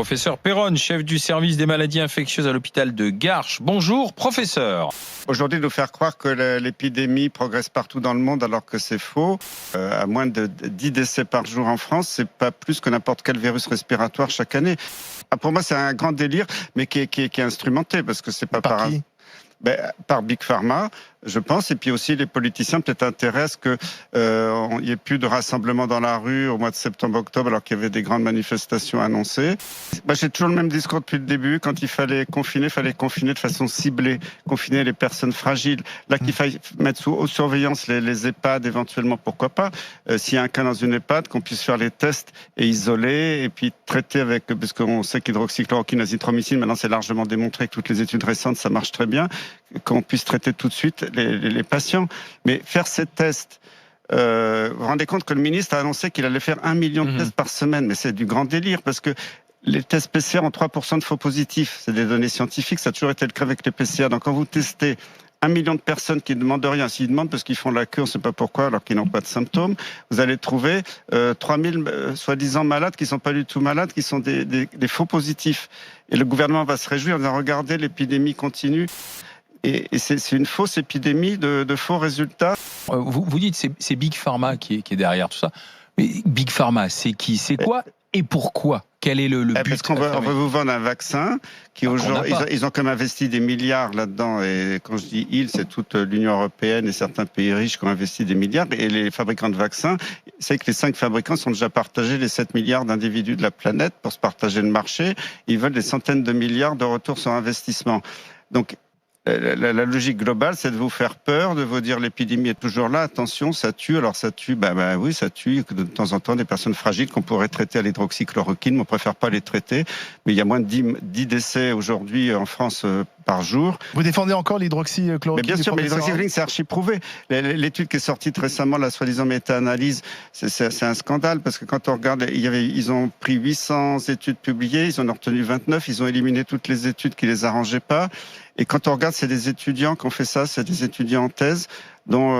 professeur Perron, chef du service des maladies infectieuses à l'hôpital de Garches. Bonjour, professeur. Aujourd'hui, nous faire croire que l'épidémie progresse partout dans le monde alors que c'est faux. À moins de 10 décès par jour en France, c'est pas plus que n'importe quel virus respiratoire chaque année. Pour moi, c'est un grand délire, mais qui est instrumenté, parce que c'est pas par qui ? Par Big Pharma, je pense, et puis aussi les politiciens peut-être intéressent qu'il n'y ait plus de rassemblements dans la rue au mois de septembre-octobre alors qu'il y avait des grandes manifestations annoncées. J'ai toujours le même discours depuis le début. Quand il fallait confiner de façon ciblée, confiner les personnes fragiles. Là, qu'il faille mettre sous haute surveillance les EHPAD éventuellement, pourquoi pas. S'il y a un cas dans une EHPAD, qu'on puisse faire les tests et isoler, et puis traiter avec, parce qu'on sait qu'hydroxychloroquine, azithromycine, maintenant c'est largement démontré que toutes les études récentes, ça marche très bien, qu'on puisse traiter tout de suite les patients. Mais faire ces tests, vous vous rendez compte que le ministre a annoncé qu'il allait faire 1 million de tests par semaine, mais c'est du grand délire, parce que les tests PCR ont 3% de faux positifs. C'est des données scientifiques, ça a toujours été le cas avec les PCR. Donc quand vous testez 1 million de personnes qui ne demandent rien, s'ils demandent parce qu'ils font la queue, on ne sait pas pourquoi, alors qu'ils n'ont pas de symptômes, vous allez trouver 3000 soi-disant malades qui ne sont pas du tout malades, qui sont des faux positifs. Et le gouvernement va se réjouir en disant, regardez, l'épidémie continue. Et c'est une fausse épidémie de faux résultats. Vous dites que c'est Big Pharma qui est derrière tout ça. Mais Big Pharma, c'est qui? C'est quoi? Et pourquoi? Quel est le but? Parce qu'on veut vous vendre un vaccin qui aujourd'hui, ils ont quand même investi des milliards là-dedans. Et quand je dis ils, c'est toute l'Union européenne et certains pays riches qui ont investi des milliards. Et les fabricants de vaccins, c'est que les 5 fabricants sont déjà partagés les 7 milliards d'individus de la planète pour se partager le marché. Ils veulent des centaines de milliards de retours sur investissement. Donc, la logique globale, c'est de vous faire peur, de vous dire l'épidémie est toujours là, attention, ça tue. Alors ça tue, oui, ça tue de temps en temps des personnes fragiles qu'on pourrait traiter à l'hydroxychloroquine, mais on préfère pas les traiter. Mais il y a moins de 10 décès aujourd'hui en France par jour. Vous défendez encore l'hydroxychloroquine? Mais bien sûr, mais l'hydroxychloroquine, c'est archi prouvé. L'étude qui est sortie très récemment, la soi-disant méta-analyse, c'est un scandale, parce que quand on regarde, ils ont pris 800 études publiées, ils en ont retenu 29, ils ont éliminé toutes les études qui les arrangeaient pas. Et quand on regarde, c'est des étudiants qui ont fait ça, c'est des étudiants en thèse, dont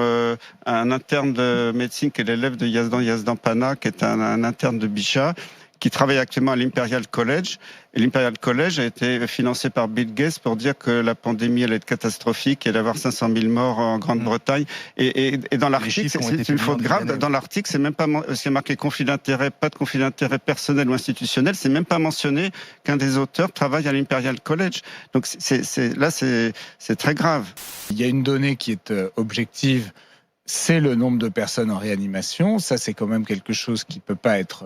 un interne de médecine qui est l'élève de Yazdan Pana, qui est un interne de Bichat, qui travaille actuellement à l'Imperial College. Et l'Imperial College a été financé par Bill Gates pour dire que la pandémie allait être catastrophique, qu'il allait y avoir 500 000 morts en Grande-Bretagne. Et dans l'article, c'est une faute grave. Dans l'article, c'est même pas c'est marqué conflit d'intérêt, pas de conflit d'intérêt personnel ou institutionnel. C'est même pas mentionné qu'un des auteurs travaille à l'Imperial College. Donc c'est très grave. Il y a une donnée qui est objective, c'est le nombre de personnes en réanimation. Ça, c'est quand même quelque chose qui peut pas être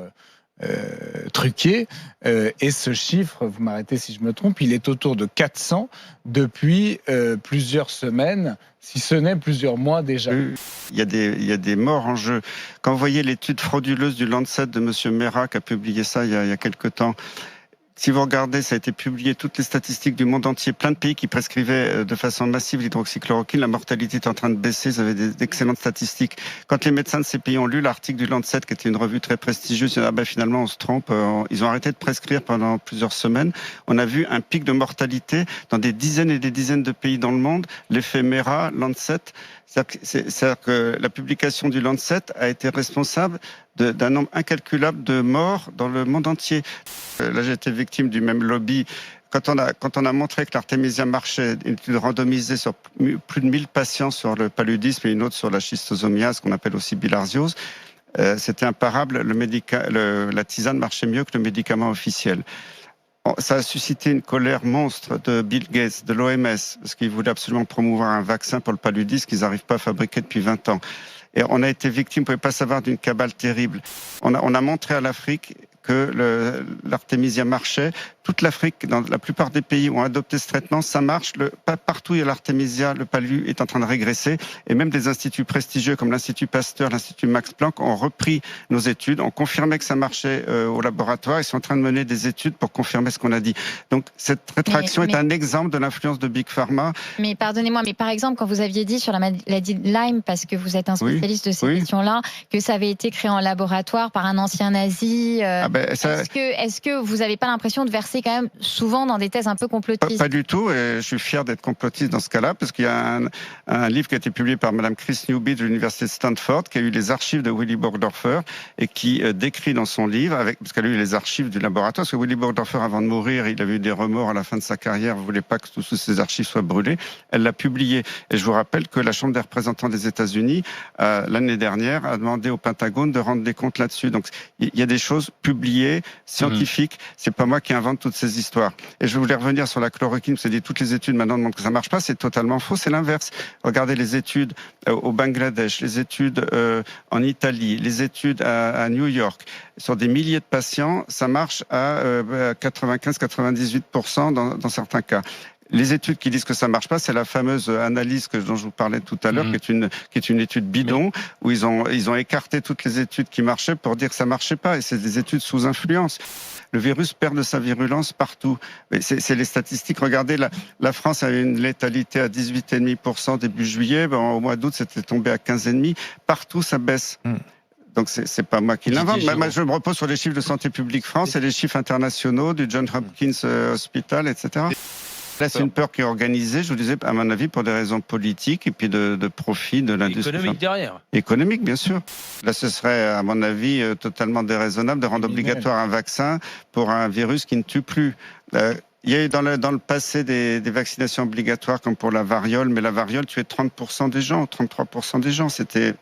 truqué, et ce chiffre, vous m'arrêtez si je me trompe, il est autour de 400 depuis plusieurs semaines, si ce n'est plusieurs mois déjà. Il y a des morts en jeu. Quand vous voyez l'étude frauduleuse du Lancet de M. Mera, qui a publié ça il y a quelque temps, si vous regardez, ça a été publié, toutes les statistiques du monde entier, plein de pays qui prescrivaient de façon massive l'hydroxychloroquine, la mortalité est en train de baisser, ils avaient d'excellentes statistiques. Quand les médecins de ces pays ont lu l'article du Lancet, qui était une revue très prestigieuse, ils ont dit, finalement on se trompe, ils ont arrêté de prescrire pendant plusieurs semaines. On a vu un pic de mortalité dans des dizaines et des dizaines de pays dans le monde, l'effet Mera, Lancet. C'est-à-dire que la publication du Lancet a été responsable d'un nombre incalculable de morts dans le monde entier. Là, j'ai été victime du même lobby. Quand on a montré que l'artémisia marchait, une étude randomisée sur plus de 1000 patients sur le paludisme et une autre sur la schistosomiase, qu'on appelle aussi bilharziose, c'était imparable. La tisane marchait mieux que le médicament officiel. Ça a suscité une colère monstre de Bill Gates, de l'OMS, parce qu'ils voulaient absolument promouvoir un vaccin pour le paludisme qu'ils n'arrivent pas à fabriquer depuis 20 ans. Et on a été victime, vous ne pouvez pas savoir, d'une cabale terrible. On a montré à l'Afrique que l'artémisia marchait. Toute l'Afrique, dans la plupart des pays, ont adopté ce traitement. Ça marche. Partout où il y a l'artémisia, le palu est en train de régresser. Et même des instituts prestigieux comme l'Institut Pasteur, l'Institut Max Planck ont repris nos études, ont confirmé que ça marchait au laboratoire. Ils sont en train de mener des études pour confirmer ce qu'on a dit. Donc cette rétraction est un exemple de l'influence de Big Pharma. Mais pardonnez-moi, mais par exemple, quand vous aviez dit sur la maladie de Lyme, parce que vous êtes un spécialiste de ces questions-là, que ça avait été créé en laboratoire par un ancien nazi, est-ce que vous n'avez pas l'impression de verser verser quand même souvent dans des thèses un peu complotistes. Pas du tout, et je suis fier d'être complotiste dans ce cas-là, parce qu'il y a un livre qui a été publié par Madame Chris Newby de l'université de Stanford, qui a eu les archives de Willy Burgdorfer, et qui décrit dans son livre, parce qu'elle a eu les archives du laboratoire, parce que Willy Burgdorfer, avant de mourir, il avait eu des remords à la fin de sa carrière, ne voulait pas que tous ces archives soient brûlées. Elle l'a publié. Et je vous rappelle que la Chambre des représentants des États-Unis, l'année dernière, a demandé au Pentagone de rendre des comptes là-dessus. Donc, il y a des choses publiées, scientifiques. C'est pas moi qui invente toutes ces histoires. Et je voulais revenir sur la chloroquine. Vous avez dit, toutes les études maintenant montrent que ça marche pas. C'est totalement faux. C'est l'inverse. Regardez les études au Bangladesh, les études en Italie, les études à New York. Sur des milliers de patients, ça marche à 95-98% dans certains cas. Les études qui disent que ça marche pas, c'est la fameuse analyse dont je vous parlais tout à l'heure, qui est une étude bidon, où ils ont écarté toutes les études qui marchaient pour dire que ça marchait pas. Et c'est des études sous influence. Le virus perd de sa virulence partout. C'est les statistiques. Regardez, la France a eu une létalité à 18,5% début juillet. Au mois d'août, c'était tombé à 15,5%. Partout, ça baisse. Donc c'est pas moi qui l'invente. Je me repose sur les chiffres de Santé publique France et les chiffres internationaux du Johns Hopkins Hospital, etc. Là, c'est une peur qui est organisée, je vous disais, à mon avis, pour des raisons politiques et puis de profit de l'industrie. Économique derrière. Économique, bien sûr. Là, ce serait, à mon avis, totalement déraisonnable de rendre obligatoire un vaccin pour un virus qui ne tue plus. Il y a eu dans le passé des vaccinations obligatoires comme pour la variole, mais la variole tuait 30% des gens, 33% des gens. C'était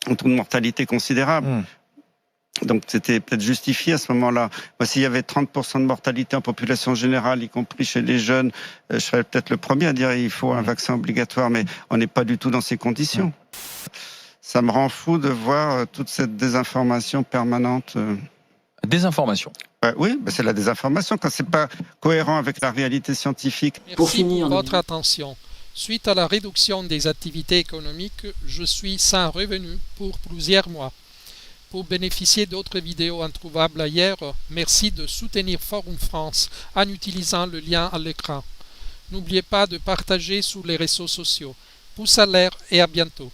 un taux de mortalité considérable. Donc c'était peut-être justifié à ce moment-là. Moi, s'il y avait 30% de mortalité en population générale, y compris chez les jeunes, je serais peut-être le premier à dire il faut un vaccin obligatoire, mais on n'est pas du tout dans ces conditions. Ça me rend fou de voir toute cette désinformation permanente. Désinformation. Oui, c'est la désinformation quand c'est pas cohérent avec la réalité scientifique. Merci pour votre attention. Suite à la réduction des activités économiques, je suis sans revenu pour plusieurs mois. Pour bénéficier d'autres vidéos introuvables ailleurs, merci de soutenir Forum France en utilisant le lien à l'écran. N'oubliez pas de partager sur les réseaux sociaux. Pouce à l'air et à bientôt.